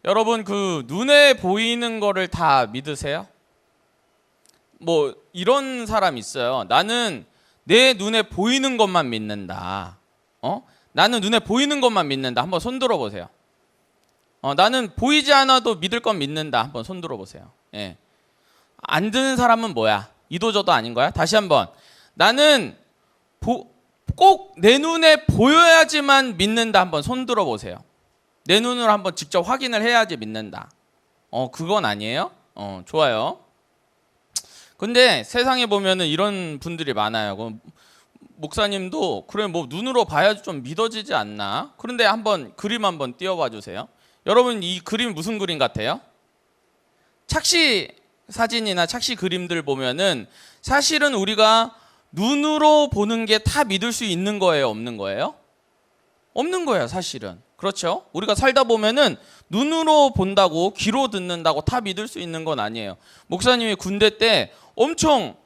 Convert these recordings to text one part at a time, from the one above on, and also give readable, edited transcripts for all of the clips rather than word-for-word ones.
여러분 그 눈에 보이는 거를 다 믿으세요? 뭐 이런 사람 있어요. 나는 내 눈에 보이는 것만 믿는다. 나는 눈에 보이는 것만 믿는다. 한번 손 들어 보세요. 나는 보이지 않아도 믿을 건 믿는다. 한번 손 들어 보세요. 예. 안 드는 사람은 뭐야? 이도저도 아닌 거야? 다시 한번. 나는 꼭 내 눈에 보여야지만 믿는다. 한번 손 들어 보세요. 내 눈으로 한번 직접 확인을 해야지 믿는다. 그건 아니에요? 좋아요. 근데 세상에 보면은 이런 분들이 많아요. 목사님도 그래 뭐 눈으로 봐야지 좀 믿어지지 않나? 그런데 한번 그림 한번 띄워봐 주세요. 여러분 이 그림 무슨 그림 같아요? 착시 사진이나 착시 그림들 보면은 사실은 우리가 눈으로 보는 게 다 믿을 수 있는 거예요? 없는 거예요? 없는 거예요, 사실은. 그렇죠? 우리가 살다 보면은 눈으로 본다고 귀로 듣는다고 다 믿을 수 있는 건 아니에요. 목사님이 군대 때 엄청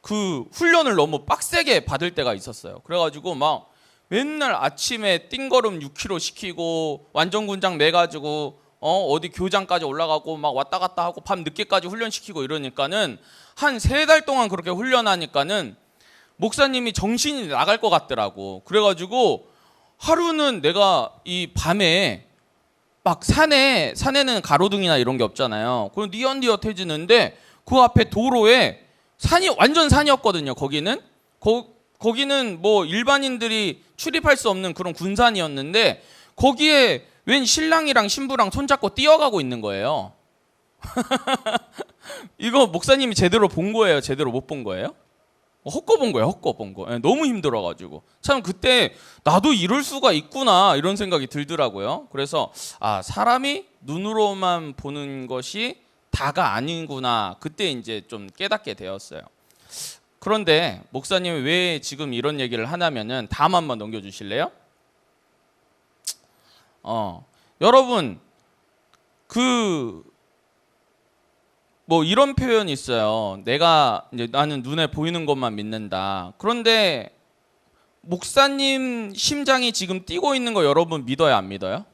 그 훈련을 너무 빡세게 받을 때가 있었어요. 그래가지고 막 맨날 아침에 띵걸음 6km 시키고 완전군장 매가지고 어디 교장까지 올라가고 막 왔다 갔다 하고 밤 늦게까지 훈련시키고 이러니까는 한 3달 동안 그렇게 훈련하니까는 목사님이 정신이 나갈 것 같더라고. 그래가지고 하루는 내가 이 밤에 막 산에는 가로등이나 이런 게 없잖아요. 그럼 니엇니엇해지는데 그 앞에 도로에 산이 완전 산이었거든요. 거기는 뭐 일반인들이 출입할 수 없는 그런 군산이었는데 거기에 웬 신랑이랑 신부랑 손잡고 뛰어가고 있는 거예요. 이거 목사님이 제대로 본 거예요? 제대로 못 본 거예요? 헛거 본 거예요. 헛거 본 거. 너무 힘들어가지고 참 그때 나도 이럴 수가 있구나 이런 생각이 들더라고요. 그래서 사람이 눈으로만 보는 것이 다가 아닌구나 그때 이제 좀 깨닫게 되었어요. 그런데 목사님이 왜 지금 이런 얘기를 하냐면은 다음 한번 넘겨주실래요? 여러분 뭐 이런 표현이 있어요. 나는 눈에 보이는 것만 믿는다. 그런데 목사님 심장이 지금 뛰고 있는 거 여러분 믿어요, 안 믿어요?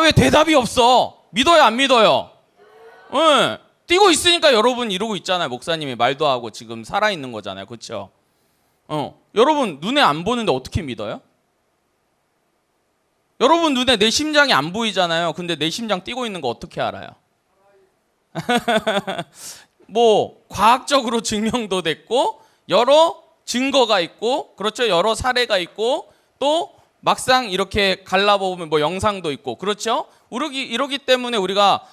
왜 대답이 없어? 믿어요, 안 믿어요? 응. 뛰고 있으니까 여러분 이러고 있잖아요. 목사님이 말도 하고 지금 살아있는 거잖아요. 그렇죠? 여러분 눈에 안 보는데 어떻게 믿어요? 여러분 눈에 내 심장이 안 보이잖아요. 근데 내 심장 뛰고 있는 거 어떻게 알아요? 뭐 과학적으로 증명도 됐고 여러 증거가 있고 그렇죠? 여러 사례가 있고 또 막상 이렇게 갈라보면 뭐 영상도 있고 그렇죠? 이러기 때문에 우리가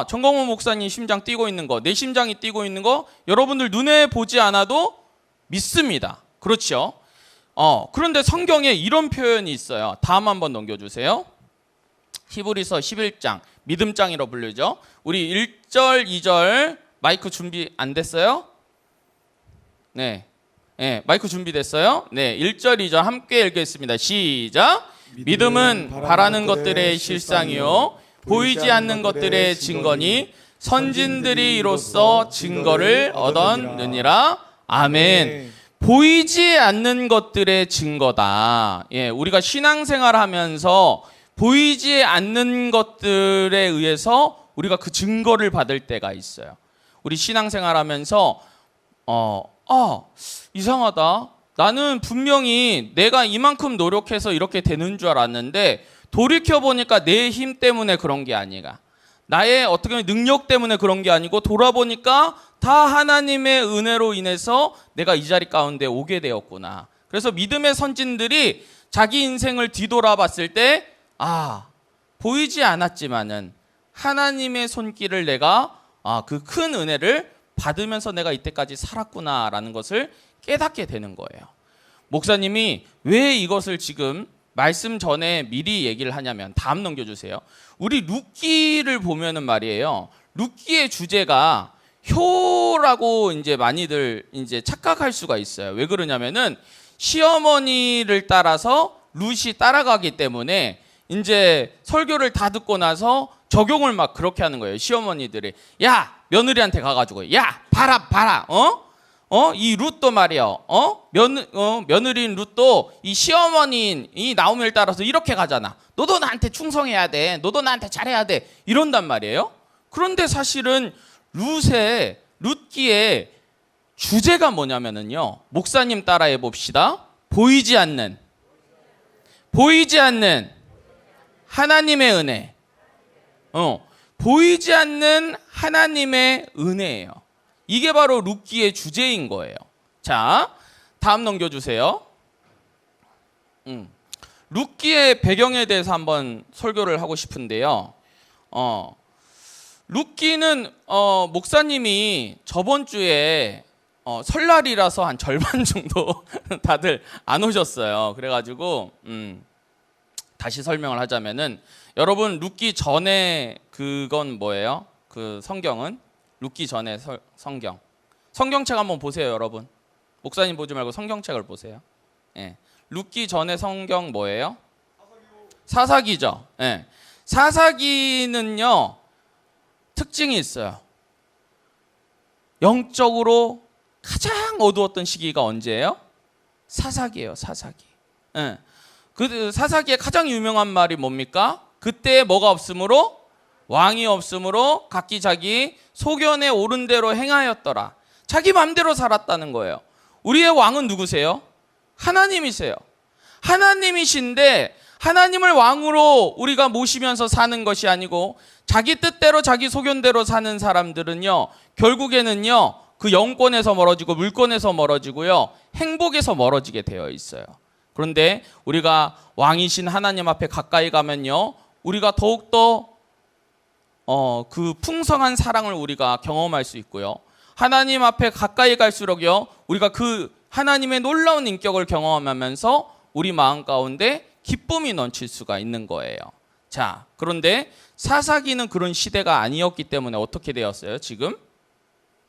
정광훈 목사님 심장 뛰고 있는 거, 내 심장이 뛰고 있는 거 여러분들 눈에 보지 않아도 믿습니다. 그렇죠? 그런데 성경에 이런 표현이 있어요. 다음 한번 넘겨주세요. 히브리서 11장, 믿음장이라고 불리죠. 우리 1절, 2절 마이크 준비 안 됐어요? 네, 마이크 준비됐어요? 네, 1절, 2절 함께 읽겠습니다. 시작! 믿음은 바라는 것들의 실상이요 보이지 않는 것들의 증거니 선진들이 이로써 증거를 얻었느니라. 아멘. 보이지 않는 것들의 증거다. 우리가 신앙생활하면서 보이지 않는 것들에 의해서 우리가 그 증거를 받을 때가 있어요. 우리 신앙생활하면서 이상하다. 나는 분명히 내가 이만큼 노력해서 이렇게 되는 줄 알았는데 돌이켜보니까 내 힘 때문에 그런 게 아니라 나의 어떻게 보면 능력 때문에 그런 게 아니고 돌아보니까 다 하나님의 은혜로 인해서 내가 이 자리 가운데 오게 되었구나. 그래서 믿음의 선진들이 자기 인생을 뒤돌아봤을 때 보이지 않았지만은 하나님의 손길을 내가 그 큰 은혜를 받으면서 내가 이때까지 살았구나라는 것을 깨닫게 되는 거예요. 목사님이 왜 이것을 지금 말씀 전에 미리 얘기를 하냐면 다음 넘겨주세요. 우리 룻기를 보면은 말이에요. 룻기의 주제가 효라고 이제 많이들 이제 착각할 수가 있어요. 왜 그러냐면은 시어머니를 따라서 룻이 따라가기 때문에 이제 설교를 다 듣고 나서 적용을 막 그렇게 하는 거예요. 시어머니들이 야 며느리한테 가가지고 야 봐라 이 룻도 말이요. 며느리인 룻도 이 시어머니인 이 나오미를 따라서 이렇게 가잖아. 너도 나한테 충성해야 돼. 너도 나한테 잘해야 돼. 이런단 말이에요. 그런데 사실은 룻기의 주제가 뭐냐면은요. 목사님 따라해 봅시다. 보이지 않는 하나님의 은혜. 보이지 않는 하나님의 은혜예요. 이게 바로 룻기의 주제인 거예요. 자, 다음 넘겨주세요. 룻기의 배경에 대해서 한번 설교를 하고 싶은데요. 룻기는 목사님이 저번 주에 설날이라서 한 절반 정도 다들 안 오셨어요. 그래가지고 다시 설명을 하자면은 여러분 룻기 전에 그건 뭐예요? 그 성경은 룻기 전에 성경책 한번 보세요, 여러분. 목사님 보지 말고 성경책을 보세요. 예. 룻기 전에 성경 뭐예요? 사사기죠. 예. 사사기는요 특징이 있어요. 영적으로 가장 어두웠던 시기가 언제예요? 사사기예요, 사사기. 예. 그 사사기의 가장 유명한 말이 뭡니까? 그때 뭐가 없으므로? 왕이 없으므로 각기 자기 소견에 옳은 대로 행하였더라. 자기 마음대로 살았다는 거예요. 우리의 왕은 누구세요? 하나님이세요. 하나님이신데 하나님을 왕으로 우리가 모시면서 사는 것이 아니고 자기 뜻대로 자기 소견대로 사는 사람들은요 결국에는요 그 영권에서 멀어지고 물권에서 멀어지고요 행복에서 멀어지게 되어 있어요. 그런데 우리가 왕이신 하나님 앞에 가까이 가면요 우리가 더욱더 그 풍성한 사랑을 우리가 경험할 수 있고요. 하나님 앞에 가까이 갈수록요 우리가 그 하나님의 놀라운 인격을 경험하면서 우리 마음 가운데 기쁨이 넘칠 수가 있는 거예요. 자, 그런데 사사기는 그런 시대가 아니었기 때문에 어떻게 되었어요? 지금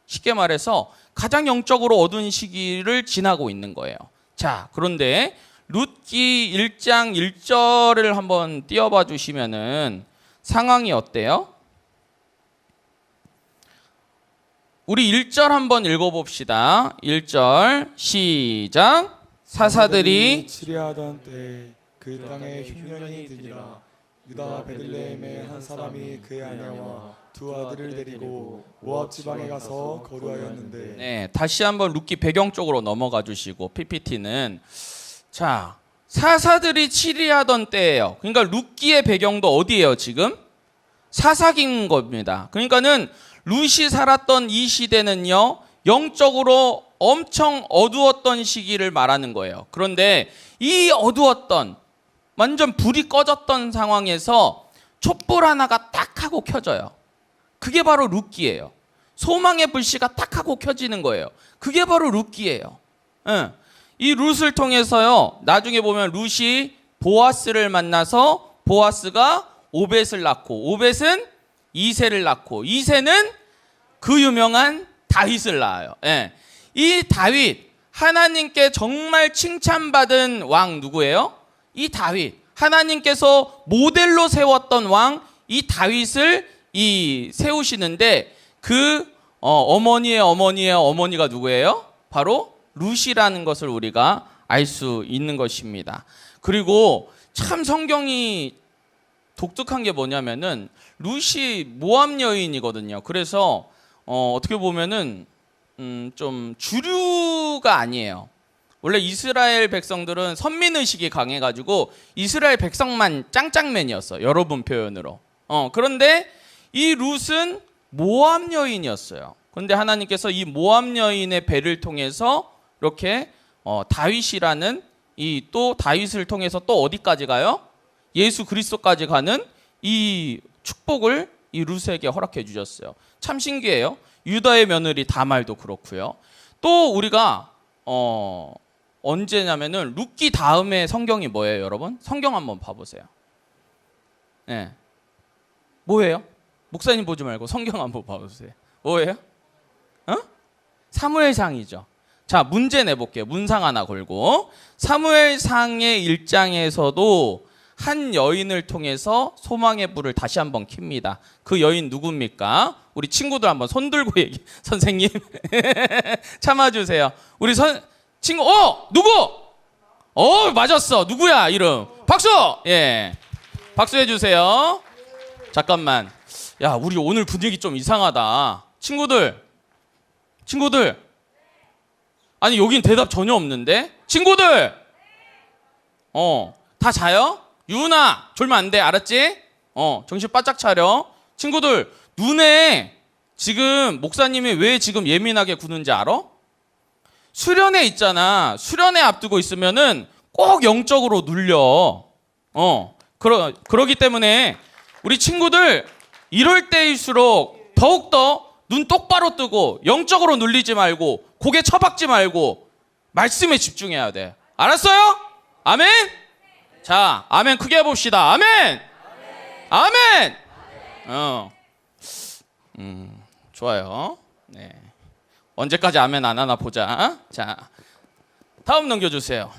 쉽게 말해서 가장 영적으로 어두운 시기를 지나고 있는 거예요. 자, 그런데 룻기 1장 1절을 한번 띄워봐 주시면은 상황이 어때요? 우리 1절 한번 읽어봅시다. 1절 시작. 사사들이 치리하던 때에 그 땅에 흉년이 들리라. 유다 베들레헴의 한 사람이 그의 아내와 두 아들을 데리고 모압 지방에 가서 거류하였는데. 네, 다시 한번 룻기 배경 쪽으로 넘어가 주시고 PPT는 자 사사들이 치리하던 때예요. 그러니까 룻기의 배경도 어디예요? 지금 사사기인 겁니다. 그러니까는 룻이 살았던 이 시대는요 영적으로 엄청 어두웠던 시기를 말하는 거예요. 그런데 이 어두웠던 완전 불이 꺼졌던 상황에서 촛불 하나가 딱 하고 켜져요. 그게 바로 룻기예요. 소망의 불씨가 딱 하고 켜지는 거예요. 그게 바로 룻기예요. 이 룻을 통해서요 나중에 보면 룻이 보아스를 만나서 보아스가 오벳을 낳고 오벳은 이새를 낳고 이새는 그 유명한 다윗을 낳아요. 이 다윗 하나님께 정말 칭찬받은 왕 누구예요? 이 다윗 하나님께서 모델로 세웠던 왕 이 다윗을 세우시는데 그 어머니의 어머니의 어머니가 누구예요? 바로 룻이라는 것을 우리가 알 수 있는 것입니다. 그리고 참 성경이 독특한 게 뭐냐면은 룻이 모압 여인이거든요. 그래서 어떻게 보면은 좀 주류가 아니에요. 원래 이스라엘 백성들은 선민의식이 강해가지고 이스라엘 백성만 짱짱맨이었어. 여러분 표현으로. 그런데 이 룻은 모압 여인이었어요. 그런데 하나님께서 이 모압 여인의 배를 통해서 이렇게 다윗이라는 이 또 다윗을 통해서 또 어디까지 가요? 예수 그리스도까지 가는 이 축복을 이 룻에게 허락해 주셨어요. 참 신기해요. 유다의 며느리 다말도 그렇고요. 또 우리가 언제냐면은 룻기 다음에 성경이 뭐예요, 여러분? 성경 한번 봐보세요. 네. 뭐예요? 목사님 보지 말고 성경 한번 봐보세요. 뭐예요? 사무엘상이죠. 자, 문제 내볼게요. 문상 하나 걸고. 사무엘상의 1장에서도 한 여인을 통해서 소망의 불을 다시 한번 켭니다. 그 여인 누굽니까? 우리 친구들 한번 손 들고 얘기. 선생님 참아주세요. 우리 친구 누구? 맞았어. 누구야 이름? 박수. 예, 박수 해주세요. 잠깐만. 야, 우리 오늘 분위기 좀 이상하다. 친구들. 아니 여긴 대답 전혀 없는데? 친구들. 다 자요? 유은아, 졸면 안 돼. 알았지? 정신 바짝 차려. 친구들, 눈에 지금 목사님이 왜 지금 예민하게 구는지 알아? 수련회 있잖아. 수련회 앞두고 있으면은 꼭 영적으로 눌려. 그러기 때문에 우리 친구들 이럴 때일수록 더욱더 눈 똑바로 뜨고 영적으로 눌리지 말고 고개 처박지 말고 말씀에 집중해야 돼. 알았어요? 아멘? 자, 아멘 크게 해봅시다. 아멘! 아멘! 좋아요. 네. 언제까지 아멘 안 하나 보자. 자, 다음 넘겨주세요.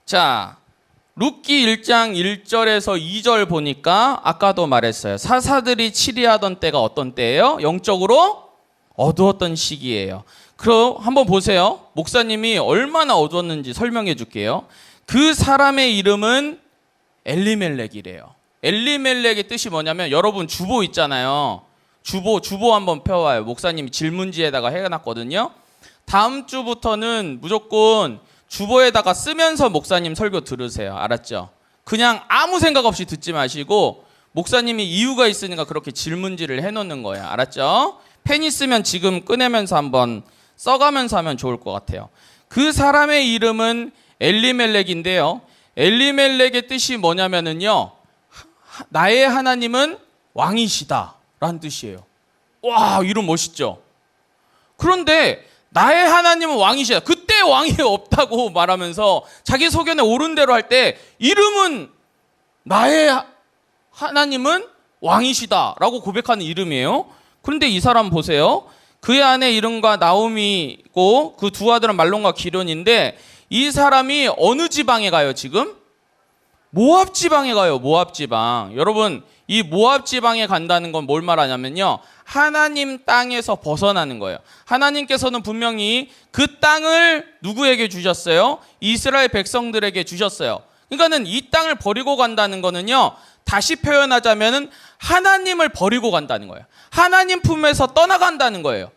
자, 룻기 1장 1절에서 2절 보니까 아까도 말했어요. 사사들이 치리하던 때가 어떤 때예요? 영적으로 어두웠던 시기예요. 그럼 한번 보세요. 목사님이 얼마나 어두웠는지 설명해 줄게요. 그 사람의 이름은 엘리멜렉이래요. 엘리멜렉의 뜻이 뭐냐면 여러분 주보 있잖아요. 주보 한번 펴와요. 목사님이 질문지에다가 해놨거든요. 다음 주부터는 무조건 주보에다가 쓰면서 목사님 설교 들으세요. 알았죠? 그냥 아무 생각 없이 듣지 마시고 목사님이 이유가 있으니까 그렇게 질문지를 해놓는 거예요. 알았죠? 펜 있으면 지금 꺼내면서 한번 써가면서 하면 좋을 것 같아요. 그 사람의 이름은 엘리멜렉인데요. 엘리멜렉의 뜻이 뭐냐면은요, 나의 하나님은 왕이시다 라는 뜻이에요. 와, 이름 멋있죠? 그런데 나의 하나님은 왕이시다. 그때 왕이 없다고 말하면서 자기 소견에 옳은 대로 할 때 이름은 나의 하나님은 왕이시다 라고 고백하는 이름이에요. 그런데 이 사람 보세요. 그의 아내 이름과 나오미고 그 두 아들은 말론과 기련인데 이 사람이 어느 지방에 가요 지금? 모압 지방에 가요. 모압 지방. 여러분, 이 모압 지방에 간다는 건 뭘 말하냐면요, 하나님 땅에서 벗어나는 거예요. 하나님께서는 분명히 그 땅을 누구에게 주셨어요? 이스라엘 백성들에게 주셨어요. 그러니까는 이 땅을 버리고 간다는 거는요, 다시 표현하자면은 하나님을 버리고 간다는 거예요. 하나님 품에서 떠나간다는 거예요.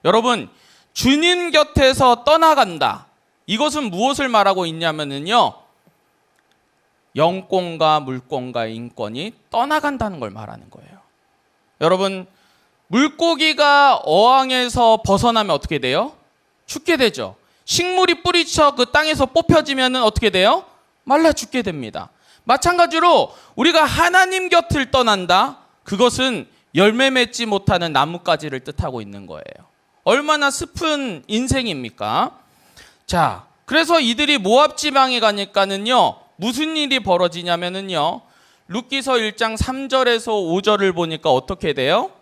여러분, 주님 곁에서 떠나간다. 이것은 무엇을 말하고 있냐면은요, 영권과 물권과 인권이 떠나간다는 걸 말하는 거예요. 여러분, 물고기가 어항에서 벗어나면 어떻게 돼요? 죽게 되죠. 식물이 뿌리쳐 그 땅에서 뽑혀지면 어떻게 돼요? 말라 죽게 됩니다. 마찬가지로 우리가 하나님 곁을 떠난다. 그것은 열매 맺지 못하는 나뭇가지를 뜻하고 있는 거예요. 얼마나 슬픈 인생입니까? 자, 그래서 이들이 모압 지방에 가니까는요, 무슨 일이 벌어지냐면은요, 룻기서 1장 3절에서 5절을 보니까 어떻게 돼요?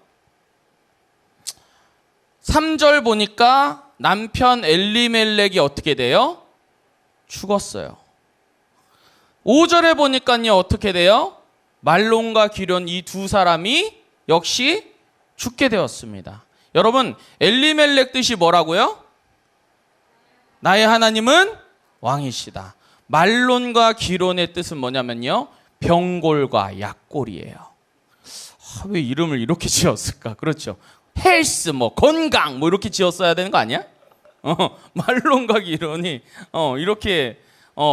3절 보니까 남편 엘리멜렉이 어떻게 돼요? 죽었어요. 5절에 보니까요, 어떻게 돼요? 말론과 기련 이 두 사람이 역시 죽게 되었습니다. 여러분, 엘리멜렉 뜻이 뭐라고요? 나의 하나님은 왕이시다. 말론과 기론의 뜻은 뭐냐면요, 병골과 약골이에요. 왜 이름을 이렇게 지었을까? 그렇죠. 헬스, 건강, 이렇게 지었어야 되는 거 아니야? 말론과 기론이 이렇게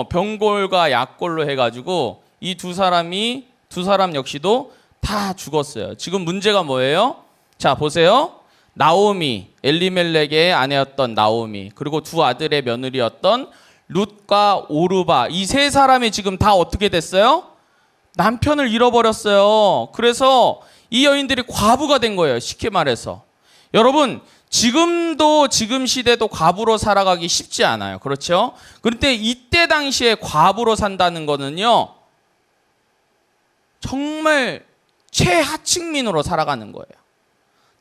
병골과 약골로 해가지고 이 두 사람 역시도 다 죽었어요. 지금 문제가 뭐예요? 자, 보세요. 나오미, 엘리멜렉의 아내였던 나오미, 그리고 두 아들의 며느리였던 룻과 오르바, 이 세 사람이 지금 다 어떻게 됐어요? 남편을 잃어버렸어요. 그래서 이 여인들이 과부가 된 거예요. 쉽게 말해서. 여러분, 지금 시대도 과부로 살아가기 쉽지 않아요. 그렇죠? 그런데 이때 당시에 과부로 산다는 거는요, 정말 최하층민으로 살아가는 거예요.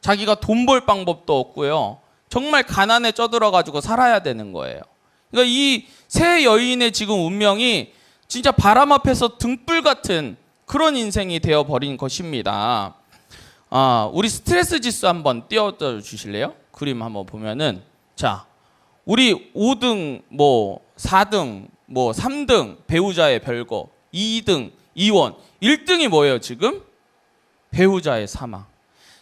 자기가 돈 벌 방법도 없고요. 정말 가난에 쪄들어가지고 살아야 되는 거예요. 그러니까 이 세 여인의 지금 운명이 진짜 바람 앞에서 등불 같은 그런 인생이 되어버린 것입니다. 우리 스트레스 지수 한번 띄워줘 주실래요? 그림 한번 보면은, 자, 우리 5등, 뭐 4등, 뭐 3등 배우자의 별거, 2등 이혼, 1등이 뭐예요 지금? 배우자의 사망.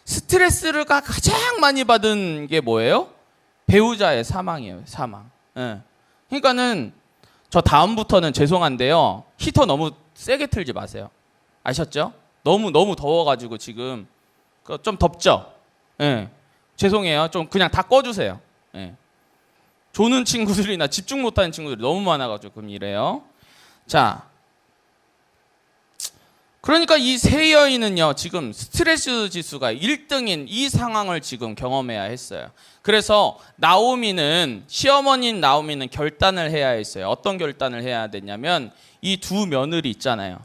스트레스를 가장 많이 받은 게 뭐예요? 배우자의 사망이에요. 사망. 예. 그러니까는 저 다음부터는 죄송한데요, 히터 너무 세게 틀지 마세요. 아셨죠? 너무 더워가지고 지금 좀 덥죠? 예. 죄송해요. 좀 그냥 다 꺼주세요. 예. 조는 친구들이나 집중 못하는 친구들이 너무 많아가지고 그럼 이래요. 자, 그러니까 이 세 여인은요 지금 스트레스 지수가 1등인 이 상황을 지금 경험해야 했어요. 그래서 나오미는, 시어머니인 나오미는 결단을 해야 했어요. 어떤 결단을 해야 되냐면, 이 두 며느리 있잖아요.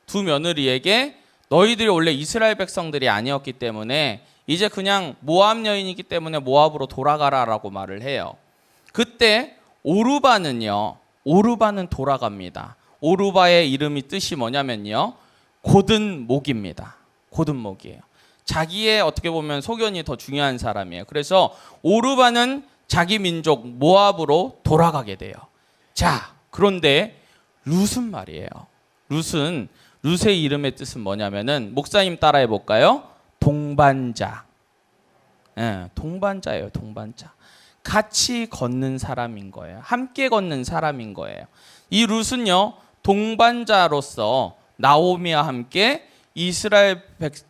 두 며느리에게 너희들이 원래 이스라엘 백성들이 아니었기 때문에 이제 그냥 모압 여인이기 때문에 모압으로 돌아가라라고 말을 해요. 그때 오르바는 돌아갑니다. 오르바의 이름이 뜻이 뭐냐면요, 곧은 목입니다. 곧은 목이에요. 자기의 어떻게 보면 소견이 더 중요한 사람이에요. 그래서 오르바는 자기 민족 모압으로 돌아가게 돼요. 자, 그런데 룻은 말이에요. 룻의 이름의 뜻은 뭐냐면은, 목사님 따라해 볼까요? 동반자. 예, 동반자예요. 동반자. 같이 걷는 사람인 거예요. 함께 걷는 사람인 거예요. 이 룻은요 동반자로서 나오미와 함께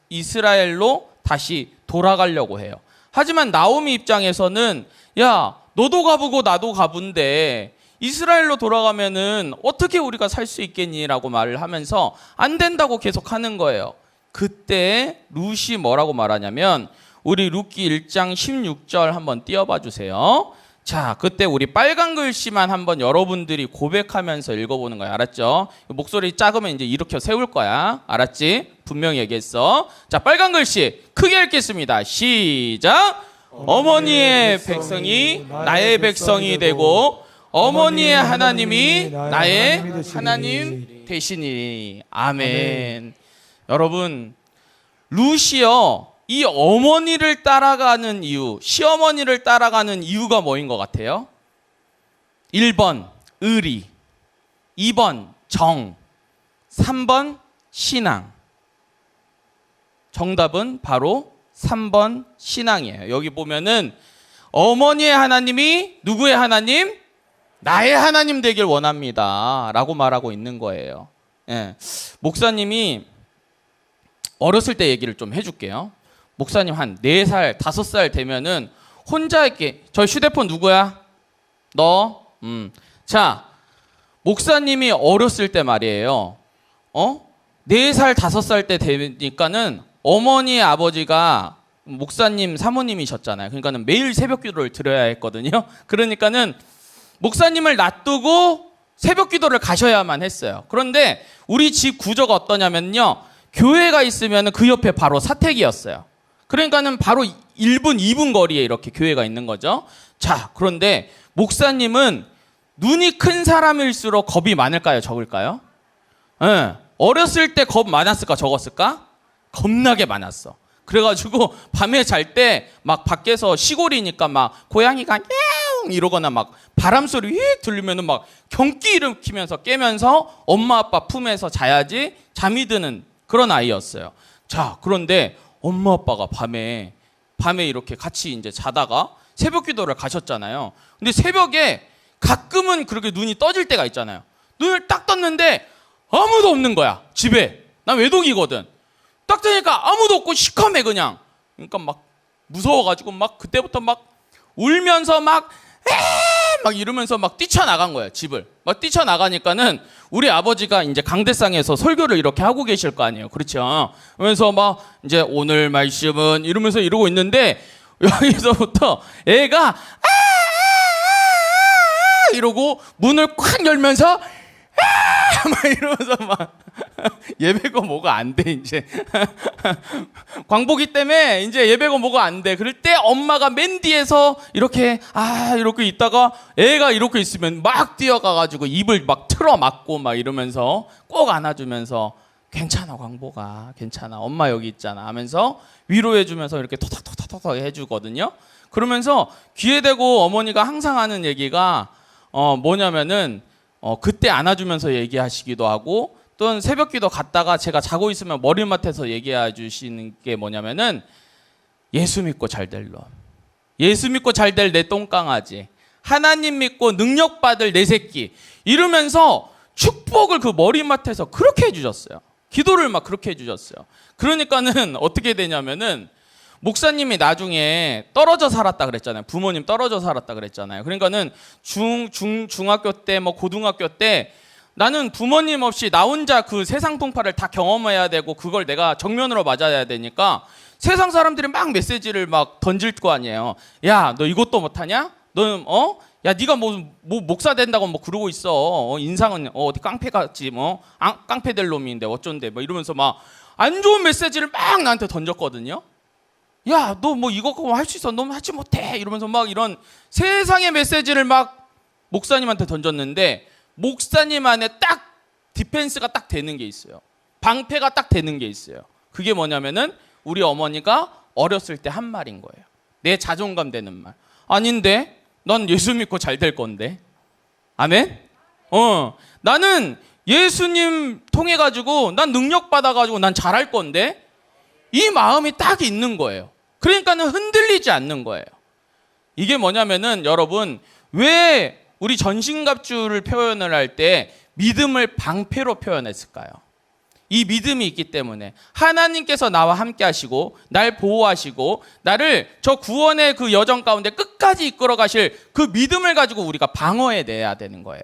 이스라엘로 다시 돌아가려고 해요. 하지만 나오미 입장에서는, 야, 너도 가보고 나도 가본데 이스라엘로 돌아가면은 어떻게 우리가 살 수 있겠니라고 말을 하면서 안 된다고 계속 하는 거예요. 그때 룻이 뭐라고 말하냐면, 우리 룻기 1장 16절 한번 띄워봐 주세요. 자, 그때 우리 빨간 글씨만 한번 여러분들이 고백하면서 읽어보는 거야. 알았죠? 목소리 작으면 이제 일으켜 세울 거야. 알았지? 분명히 얘기했어. 자, 빨간 글씨 크게 읽겠습니다. 시작. 어머니의 백성이 나의 백성이 되고 어머니의 하나님이 나의 하나님 되시니. 아멘. 여러분, 룻이요 이 어머니를 따라가는 이유, 시어머니를 따라가는 이유가 뭐인 것 같아요? 1번 의리, 2번 정, 3번 신앙. 정답은 바로 3번 신앙이에요. 여기 보면은 어머니의 하나님이 누구의 하나님? 나의 하나님 되길 원합니다 라고 말하고 있는 거예요. 예. 목사님이 어렸을 때 얘기를 좀 해줄게요. 목사님 한 4살, 5살 되면은 혼자 이렇게, 저 휴대폰 누구야? 너? 자, 목사님이 어렸을 때 말이에요. 4살, 5살 때 되니까는 어머니, 아버지가 목사님, 사모님이셨잖아요. 그러니까는 매일 새벽 기도를 드려야 했거든요. 그러니까는 목사님을 놔두고 새벽 기도를 가셔야만 했어요. 그런데 우리 집 구조가 어떠냐면요, 교회가 있으면 그 옆에 바로 사택이었어요. 그러니까는 바로 1분, 2분 거리에 이렇게 교회가 있는 거죠. 자, 그런데 목사님은 눈이 큰 사람일수록 겁이 많을까요? 적을까요? 네. 어렸을 때 겁 많았을까? 적었을까? 겁나게 많았어. 그래가지고 밤에 잘 때 막 밖에서 시골이니까 막 고양이가 야옹 이러거나 막 바람소리 휙 들리면은 막 경기 일으키면서 깨면서 엄마 아빠 품에서 자야지 잠이 드는 그런 아이였어요. 자, 그런데 엄마 아빠가 밤에 이렇게 같이 이제 자다가 새벽 기도를 가셨잖아요. 근데 새벽에 가끔은 그렇게 눈이 떠질 때가 있잖아요. 눈을 딱 떴는데 아무도 없는 거야, 집에. 난 외동이거든. 딱 뜨니까 아무도 없고 시커매 그냥. 그러니까 막 무서워가지고 막 그때부터 막 울면서 막 이러면서 막 뛰쳐나간 거예요, 집을. 막 뛰쳐나가니까는 우리 아버지가 이제 강대상에서 설교를 이렇게 하고 계실 거 아니에요. 그렇죠? 그러면서 막 이제 오늘 말씀은 이러면서 이러고 있는데 여기서부터 애가 이러고 문을 콱 열면서 막 이러면서 막 예배가 뭐가 안 돼 이제. 광복이 때문에 이제 예배가 뭐가 안 돼. 그럴 때 엄마가 맨 뒤에서 이렇게 이렇게 있다가 애가 이렇게 있으면 막 뛰어가가지고 입을 막 틀어 막고 막 이러면서 꼭 안아주면서 괜찮아 광복아 괜찮아 엄마 여기 있잖아 하면서 위로해주면서 이렇게 토닥토닥토닥 해주거든요. 그러면서 귀에 대고 어머니가 항상 하는 얘기가 뭐냐면은 그때 안아주면서 얘기하시기도 하고 또는 새벽기도 갔다가 제가 자고 있으면 머리맡에서 얘기해 주시는 게 뭐냐면은 예수 믿고 잘 될 놈, 예수 믿고 잘 될 내 똥강아지, 하나님 믿고 능력 받을 내 새끼 이러면서 축복을 그 머리맡에서 그렇게 해주셨어요. 기도를 막 그렇게 해주셨어요. 그러니까는 어떻게 되냐면은 목사님이 나중에 떨어져 살았다 그랬잖아요. 부모님 떨어져 살았다 그랬잖아요. 그러니까는 중학교 때 뭐 고등학교 때 나는 부모님 없이 나 혼자 그 세상 풍파를 다 경험해야 되고 그걸 내가 정면으로 맞아야 되니까 세상 사람들이 막 메시지를 막 던질 거 아니에요. 야, 너 이것도 못하냐? 너 야, 네가 뭐 목사 된다고 뭐 그러고 있어. 인상은 어디 깡패같이 깡패 될 놈인데 어쩐데 뭐 이러면서 막 안 좋은 메시지를 막 나한테 던졌거든요. 야, 너 뭐 이거 할 수 있어. 너 하지 못해. 이러면서 막 이런 세상의 메시지를 막 목사님한테 던졌는데 목사님 안에 딱 디펜스가 딱 되는 게 있어요. 방패가 딱 되는 게 있어요. 그게 뭐냐면은 우리 어머니가 어렸을 때 한 말인 거예요. 내 자존감 되는 말. 아닌데? 난 예수 믿고 잘 될 건데. 아멘? 나는 예수님 통해 가지고 난 능력 받아 가지고 난 잘할 건데. 이 마음이 딱 있는 거예요. 그러니까는 흔들리지 않는 거예요. 이게 뭐냐면은 여러분 왜 우리 전신갑주를 표현을 할 때 믿음을 방패로 표현했을까요? 이 믿음이 있기 때문에 하나님께서 나와 함께 하시고 날 보호하시고 나를 저 구원의 그 여정 가운데 끝까지 이끌어 가실 그 믿음을 가지고 우리가 방어해 내야 되는 거예요.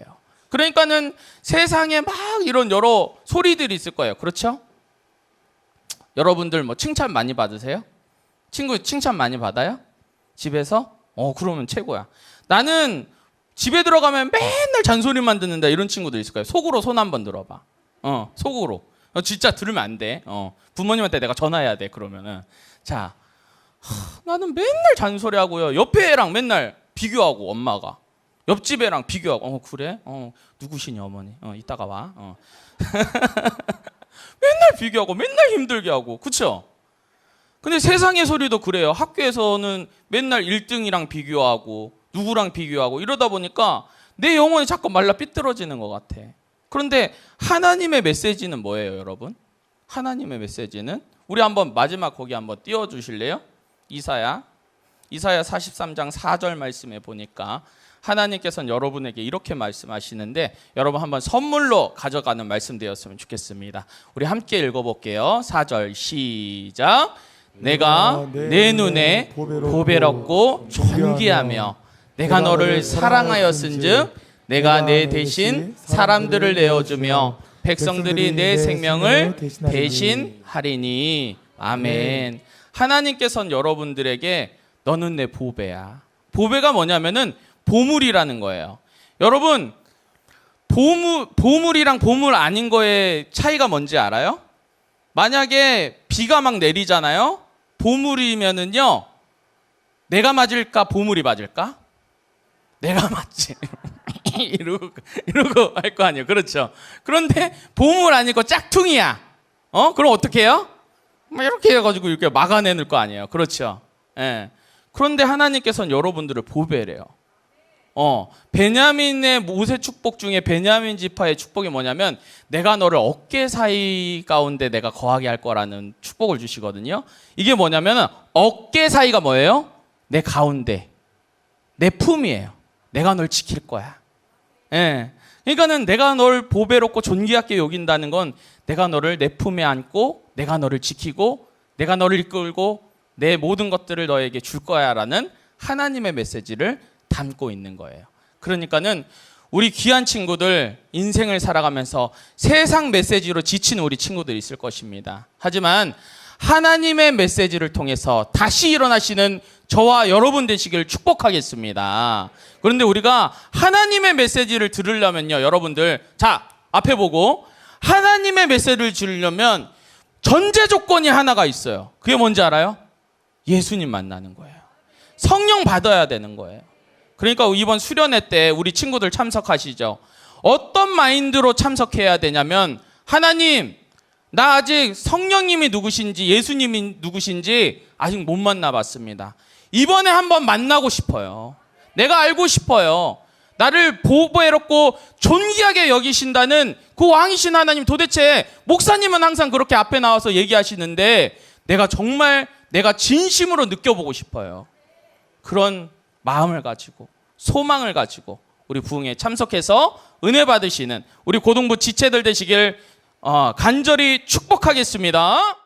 그러니까는 세상에 막 이런 여러 소리들이 있을 거예요. 그렇죠? 여러분들 뭐 칭찬 많이 받으세요? 친구 칭찬 많이 받아요? 집에서? 그러면 최고야. 나는 집에 들어가면 맨날 잔소리만 듣는다 이런 친구들 있을 거예요. 속으로 손 한번 들어봐. 속으로. 진짜 들으면 안 돼. 부모님한테 내가 전화해야 돼. 그러면은 자, 나는 맨날 잔소리하고요. 옆에 애랑 맨날 비교하고 엄마가 옆집 애랑 비교하고 그래? 누구시니 어머니? 이따가 와. 맨날 비교하고 맨날 힘들게 하고 그쵸? 근데 세상의 소리도 그래요. 학교에서는 맨날 1등이랑 비교하고 누구랑 비교하고 이러다 보니까 내 영혼이 자꾸 말라 삐뚤어지는 것 같아. 그런데 하나님의 메시지는 뭐예요 여러분? 하나님의 메시지는 우리 한번 마지막 거기 한번 띄워주실래요? 이사야 43장 4절 말씀에 보니까 하나님께서는 여러분에게 이렇게 말씀하시는데 여러분 한번 선물로 가져가는 말씀 되었으면 좋겠습니다. 우리 함께 읽어볼게요. 4절 시작. 내가 내 눈에 보배롭고 존귀하며 내가 너를 사랑하였은즉 내가 내 대신 사람들을 내어주며 백성들이 내 생명을 대신하리니. 아멘. 하나님께서는 여러분들에게 너는 내 보배야. 보배가 뭐냐면은 보물이라는 거예요. 여러분 보물이랑 보물 아닌 거의 차이가 뭔지 알아요? 만약에 비가 막 내리잖아요. 보물이면은요 내가 맞을까 보물이 맞을까? 내가 맞지. 이러고 할 거 아니에요. 그렇죠? 그런데 보물 아니고 짝퉁이야. 그럼 어떻게 해요? 이렇게 해가지고 이렇게 막아내는 거 아니에요. 그렇죠? 예. 그런데 하나님께서는 여러분들을 보배래요. 베냐민의 모세 축복 중에 베냐민 지파의 축복이 뭐냐면 내가 너를 어깨 사이 가운데 내가 거하게 할 거라는 축복을 주시거든요. 이게 뭐냐면 어깨 사이가 뭐예요? 내 가운데, 내 품이에요. 내가 널 지킬 거야. 예. 그러니까는 내가 널 보배롭고 존귀하게 여긴다는 건 내가 너를 내 품에 안고 내가 너를 지키고 내가 너를 이끌고 내 모든 것들을 너에게 줄 거야라는 하나님의 메시지를 담고 있는 거예요. 그러니까는 우리 귀한 친구들 인생을 살아가면서 세상 메시지로 지치는 우리 친구들이 있을 것입니다. 하지만 하나님의 메시지를 통해서 다시 일어나시는 저와 여러분 되시길 축복하겠습니다. 그런데 우리가 하나님의 메시지를 들으려면요, 여러분들 자 앞에 보고 하나님의 메시지를 주려면 전제 조건이 하나가 있어요. 그게 뭔지 알아요? 예수님 만나는 거예요. 성령 받아야 되는 거예요. 그러니까 이번 수련회 때 우리 친구들 참석하시죠. 어떤 마인드로 참석해야 되냐면, 하나님, 나 아직 성령님이 누구신지 예수님이 누구신지 아직 못 만나봤습니다. 이번에 한번 만나고 싶어요. 내가 알고 싶어요. 나를 보배롭고 존귀하게 여기신다는 그 왕이신 하나님, 도대체 목사님은 항상 그렇게 앞에 나와서 얘기하시는데 내가 정말 내가 진심으로 느껴보고 싶어요. 그런 마음을 가지고 소망을 가지고 우리 부흥회에 참석해서 은혜 받으시는 우리 고등부 지체들 되시길 간절히 축복하겠습니다.